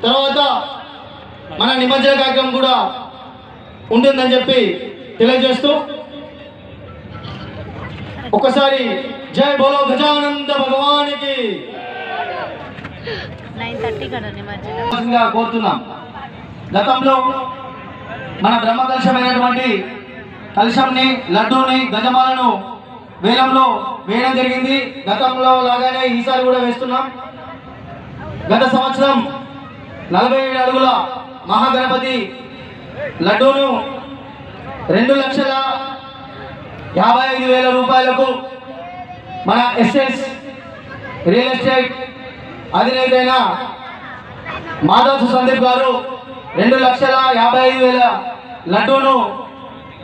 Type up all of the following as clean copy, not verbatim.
తర్వాత మన నిమజ్జన కార్యక్రమం కూడా ఉంటుందని చెప్పి తెలియజేస్తూ ఒకసారి జై బోలో గజానంద భగవానికి కోరుతున్నాం. గతంలో మన బ్రహ్మ కలశమైనటువంటి కలశంని, లడ్డూని, గజమాలను వేలంలో వేయడం జరిగింది. గతంలో లాగానే ఈసారి కూడా వేస్తున్నాం. గత సంవత్సరం 47 అడుగుల మహాగణపతి లడ్డూను 2,55,000 రూపాయలకు మన ఎస్ఎస్ రియల్ ఎస్టేట్ అధినేతైన మాధవ్ సందీప్ గారు 2,55,000 లడ్డూను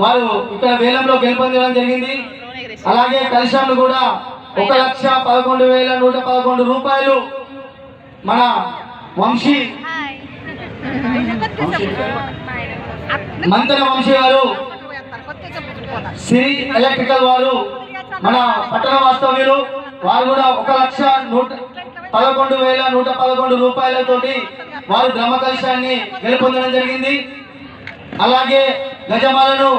వారు ఇక్కడ వేలంలో గెలుపొందడం జరిగింది. అలాగే కలశాలు కూడా 1,11,111 రూపాయలు మన వంశీ మంతన వంశీ గారు, శ్రీ ఎలక్ట్రికల్ వారు, మన పట్టణ వాస్తవ్యులు వారు కూడా 1,11,111 రూపాయలతోటి వారు బ్రహ్మ కలశాన్ని గెలుపొందడం జరిగింది. అలాగే గజమాలను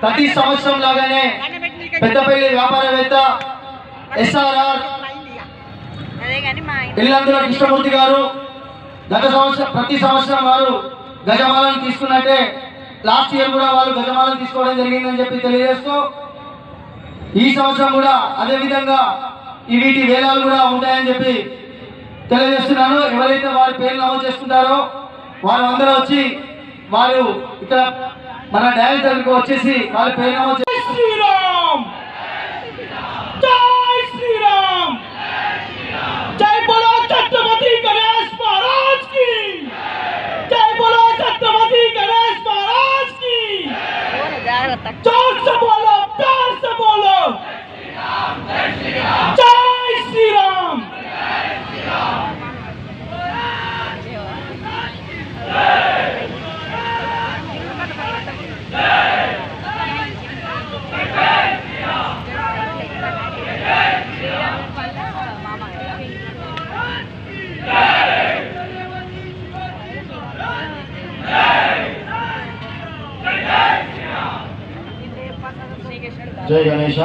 ప్రతి సంవత్సరం లాగానే పెద్దపల్లి వ్యాపారవేత్త SRR ఇల్లందుల కృష్ణమూర్తి గారు గత సంవత్సరం ప్రతి సంవత్సరం వారు గజమాలను తీసుకున్నట్టే లాస్ట్ ఇయర్ కూడా వాళ్ళు గజమాలను తీసుకోవడం జరిగిందని చెప్పి తెలియజేస్తూ ఈ సంవత్సరం కూడా అదే విధంగా వీటి వేలాలు కూడా ఉంటాయని చెప్పి తెలియజేస్తున్నాను. ఎవరైతే వారి పేర్లు నమోదు చేసుకుంటారో వారు అందరూ వచ్చి వారు ఇక్కడ మన డైరెక్ట్ దగ్గరికి వచ్చేసి వాళ్ళ పేరు నమోదు శ్రీరామ్ జై శ్రీరామ్ జై బోలో ఛత్రపతి గణేష్ మహారాజ్ కి జై బోలో ఛత్రపతి గణేష్ మహారాజ్ కి जोर से बोलो प्यार से बोलो जय श्री राम जय गणेश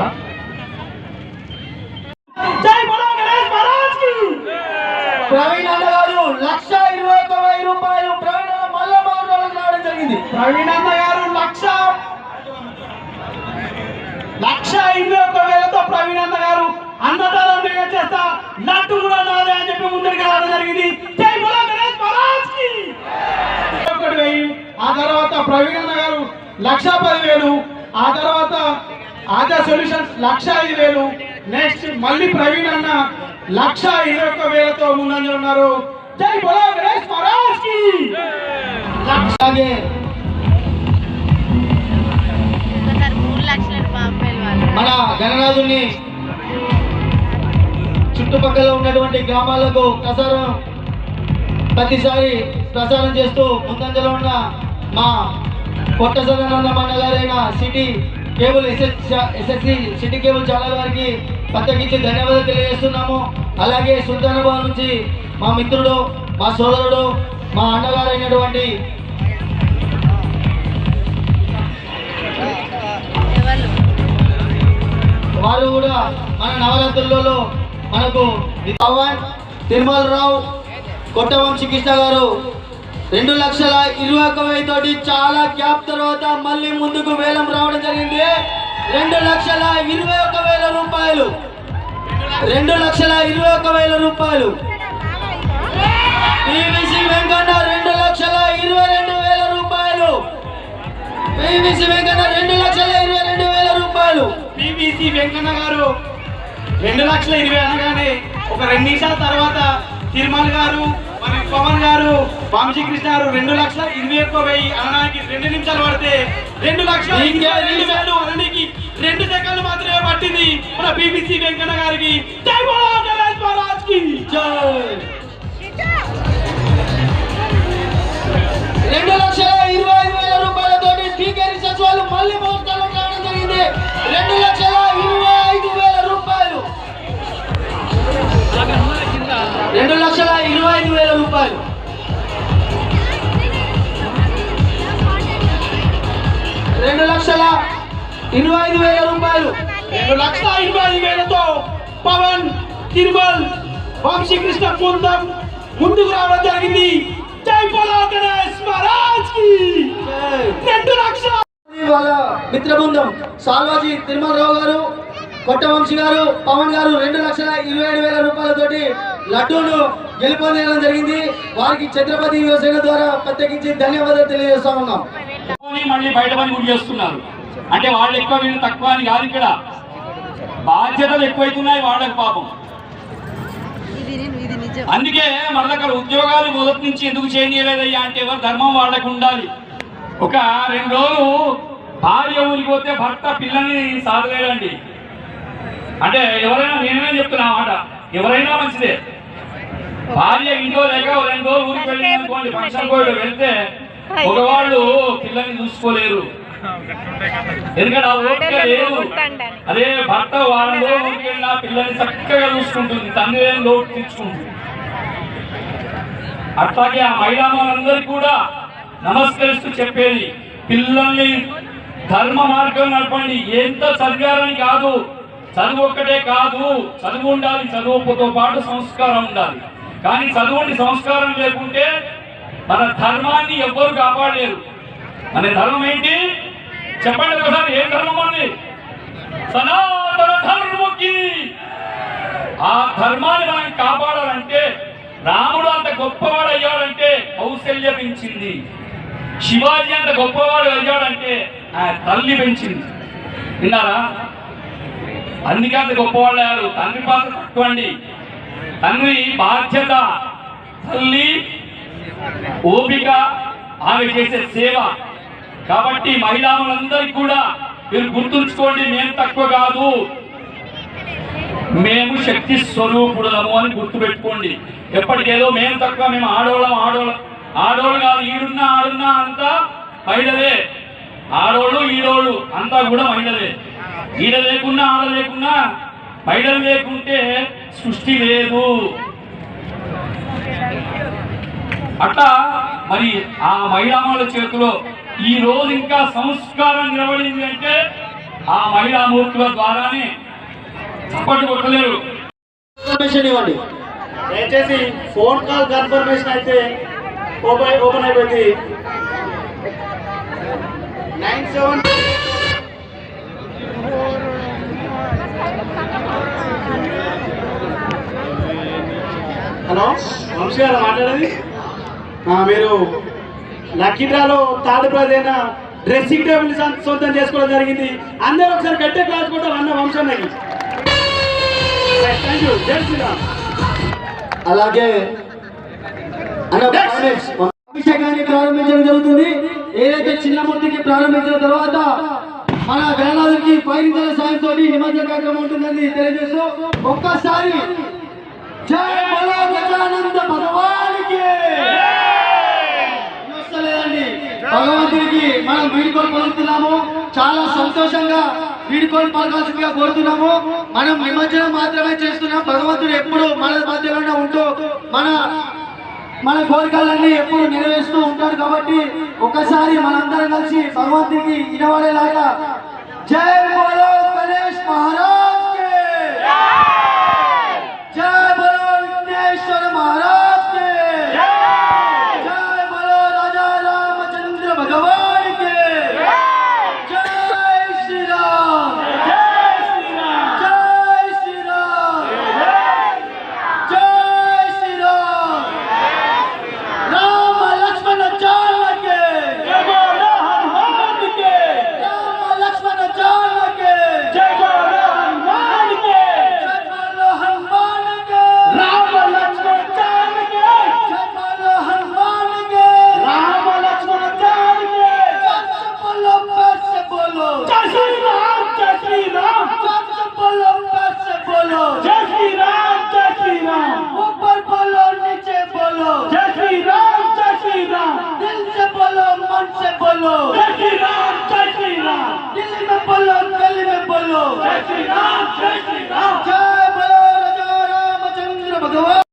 जय बोलो गणेश महाराज की ప్రవీణ్ అన్న గారు 1,21,000 రూపాయలు ప్రవీణ్ అన్న మళ్ళా బాగుండాలని రావడం జరిగింది. ప్రవీణ్ అన్న గారు 1,21,000తో ప్రవీణ్ అన్న గారు అన్నదానం చేస్తా లడ్డు కూడా నాదే అని చెప్పి ముందరికి రావడం జరిగింది. జై బోలో గణేష్ మహారాజ్ కి. ఆ తర్వాత ప్రవీణ్ అన్న గారు 1,10,000, ఆ తర్వాత ఆజా సొల్యూషన్స్ 1,05,000, నెక్స్ట్ మళ్ళీ ప్రవీణ్ అన్న 1,21,000తో ముందంజ ఉన్నారు. జై బోలో గణేష్ మహారాజ్ కి. అలాగే మన గణనాథుని చుట్టుపక్కల ఉన్నటువంటి గ్రామాలకు ప్రతిసారి ప్రసారం చేస్తూ ముందంజలో ఉన్న మా కొత్త సదానందం అన్న గారైన city cable SSC city cable channel వారికి ప్రత్యేకించి ధన్యవాదాలు తెలియజేస్తున్నాము. అలాగే సుల్తానాబాద్ నుంచి మా మిత్రుడు, మా సోదరుడు, మా అన్నగారైనటువంటి వారు కూడా మన నవరాత్రులలో మనకు పవన్ తిరుమలరావు కొట్టవంశీ కృష్ణ గారు 2,21,000 తోటి చాలా గ్యాప్ తర్వాత మళ్ళీ ముందుకు వేలం రావడం జరిగింది. 2,21,000 రూపాయలు 2,21,000 రూపాయలు. PVC వెంకన్న 2,22,000 రూపాయలు. PVC వెంకన్న 2,22,000 రూపాయలు. PVC వెంకన్న గారు 2,20,000 అనగానే ఒక 2 నిమిషాల తర్వాత తిరుమల గారు మరియు పవన్ గారు వంశీకృష్ణ గారు 2,21,000 అనడానికి 2 నిమిషాలు పడితే 2,22,000 అనడానికి 2 సెకండ్లు మాత్రమే పట్టింది మన PVC వెంకన్న గారికి. జై బోలో గణేష్ మహారాజ్ కి జై. 2,25,000 రూపాయలతోటి TK రీసెర్చ్ వాళ్ళు మళ్ళీ మోస్తాలో రావడం జరిగింది. 2,25,000 రూపాయలు. 2,25,000 రూపాయలు. 2,25,000 రూపాయలు. 2,25,000తో పవన్, తిరుమల్, వంశీకృష్ణ బృందం ముందుకు రావడం జరిగింది. జై బోలో గణేష్ మహారాజ్ కి. 2 లక్షల వాళ్ళ మిత్ర బృందం సాల్వాజీ తిరుమలరావు గారు, కొట్ట వంశీ గారు, పవన్ గారు 2,27,000 రూపాయలతోటి లడ్డూను గెలుపొందడం జరిగింది. వారికి ఛత్రపతి యువసేన ద్వారా ప్రత్యేకించి ధన్యవాదాలు తెలియజేస్తా ఉన్నాం. మళ్ళీ బయట పని కూడా చేస్తున్నారు. అంటే వాళ్ళు ఎక్కువ వీళ్ళు తక్కువ అని కాదు, ఇక్కడ బాధ్యతలు ఎక్కువైతున్నాయి వాళ్ళకి పాపం. అందుకే మళ్ళీ అక్కడ ఉద్యోగాలు మొదటి నుంచి ఎందుకు చేయలేదయ్యా అంటే ఎవరు ధర్మం వాళ్ళకు ఉండాలి. ఒక 2 రోజులు భార్య ఊరికి పోతే భర్త పిల్లల్ని సాధలేదండి. అంటే ఎవరైనా నేనే చెప్తున్నా మాట, ఎవరైనా మంచిదే. భార్య ఇంట్లో లేక 2 రోజులు ఊరికి వెళ్ళి అనుకోండి, ఫంక్షన్ కూడా వెళ్తే మగవాళ్ళు పిల్లల్ని చూసుకోలేరు. ఎందుకంటే ఆ ఓపిక లేదు. అదే భర్త వాళ్ళలో ఊరికి వెళ్ళినా పిల్లల్ని చక్కగా చూసుకుంటుంది, తండ్రి లోటు తెచ్చుకుంటుంది. అట్లాగే ఆ మహిళామలందరికీ కూడా నమస్కరిస్తూ చెప్పేది, పిల్లల్ని ధర్మ మార్గం నడపండి. ఎంత చదివారని కాదు, చదువు ఒక్కటే కాదు, చదువు ఉండాలి, చదువుతో పాటు సంస్కారం ఉండాలి. కానీ చదువుని సంస్కారం లేకుంటే మన ధర్మాన్ని ఎవ్వరు కాపాడలేరు. మన ధర్మం ఏంటి చెప్పండి ఒకసారి, ఏం ధర్మం అండి? సనాతన ధర్మకి. ఆ ధర్మాన్ని మనం కాపాడాలంటే, రాముడు అంత గొప్పవాడు అయ్యాడంటే కౌశల్య పెంచింది, శివాజీ అంత గొప్పవాడు అయ్యాడంటే ఆ తల్లి పెంచింది. విన్నారా? అందుకే అంత గొప్పవాళ్ళు అయ్యారు. తండ్రి పాత్ర తక్కువ అండి. తండ్రి బాధ్యత, తల్లి ఓపిక, ఆమె చేసే సేవ. కాబట్టి మహిళలందరికీ కూడా మీరు గుర్తుంచుకోండి, మేము తక్కువ కాదు, మేము శక్తి స్వరూపుడము అని గుర్తుపెట్టుకోండి. ఎప్పటికేదో మేము తక్కువ, మేము ఆడోళ్ళు కాదు. ఈడున్నా ఆడున్నా అంతా మహిళలే, ఆడోళ్ళు ఈడోళ్ళు అంతా కూడా మహిళలే. ఈడ లేకున్నా ఆడ లేకున్నా మహిళలు లేకుంటే సృష్టి లేదు. అట్లా మరి ఆ మహిళామణుల చేతిలో ఈ రోజు ఇంకా సంస్కారం నిలబడింది అంటే ఆ మహిళామూర్తుల ద్వారానే. చప్పట్లు కొట్టలేరు. ఇవ్వండి దయచేసి ఫోన్ కాల్ కన్ఫర్మేషన్ అయితే ఓపెన్ అయిపోయింది. 97 హలో వంశీ గారు మాట్లాడేది. మీరు లక్కీ డ్రాలో థర్డ్ ప్రైజ్ అయిన డ్రెస్సింగ్ టేబుల్ సొంతం చేసుకోవడం జరిగింది. అందరూ ఒకసారి గట్టే క్లాస్ కూడా అన్న వంశానికి. Thank you. జై శ్రీరామ్. అలాగే అభిషేకాన్ని ప్రారంభించడం జరుగుతుంది. ఏదైతే చిన్న మూర్తికి ప్రారంభించిన తర్వాత మన గణనాథుడికి పైరింతల సాయంతో నిమజ్జన కార్యక్రమం ఉంటుందని తెలియజేస్తూ ఒక్కసారి జై బోలో గజానంద భగవానికి. వస్తలేదండి, భగవంతుడికి మనం వీడుకోలు పలుకుతున్నాము. చాలా సంతోషంగా వీడుకోలు పలకాల్సిందిగా కోరుతున్నాము. మనం నిమజ్జనం మాత్రమే చేస్తున్నాం. భగవంతుడు ఎప్పుడు మన మధ్యలోనే ఉంటూ మన కోరికలన్నీ ఎప్పుడు నెరవేరుస్తూ ఉంటాడు. కాబట్టి ఒకసారి మనందరం కలిసి భగవంతుడికి వినబడేలాగా జై బోలో గణేష్ మహారాజ్ కి, జై బోలో విఘ్నేశ్వర మహారాజ్ కి, జై బోలో రాజా రామచంద్ర భగవాన్ కి, జై శ్రీరామ్, జై శ్రీరామ్, జై శ్రీరామ్, జై శ్రీరామ్. రామ లక్ష్మణ జానకి, జై బోలో హనుమాన్ కి, రామ లక్ష్మణ జానకి, జై బోలో హనుమాన్ కి, జై బోలో హనుమాన్ కి, రామ లక్ష్మణ జానకి, జై బోలో హనుమాన్ కి, రామ లక్ష్మణ జానకి. జై శ్రీరామ్, జై శ్రీరామ్, बोलो पैसे बोलो, जय श्री राम, जय श्री राम. ऊपर बोलो नीचे बोलो, जय श्री राम, जय श्री राम. दिल से बोलो मन से बोलो, जय श्री राम, जय श्री राम. दिल्ली में बोलो गली में बोलो, जय श्री राम, जय श्री राम. जय बोलो राजा रामचंद्र भगवान.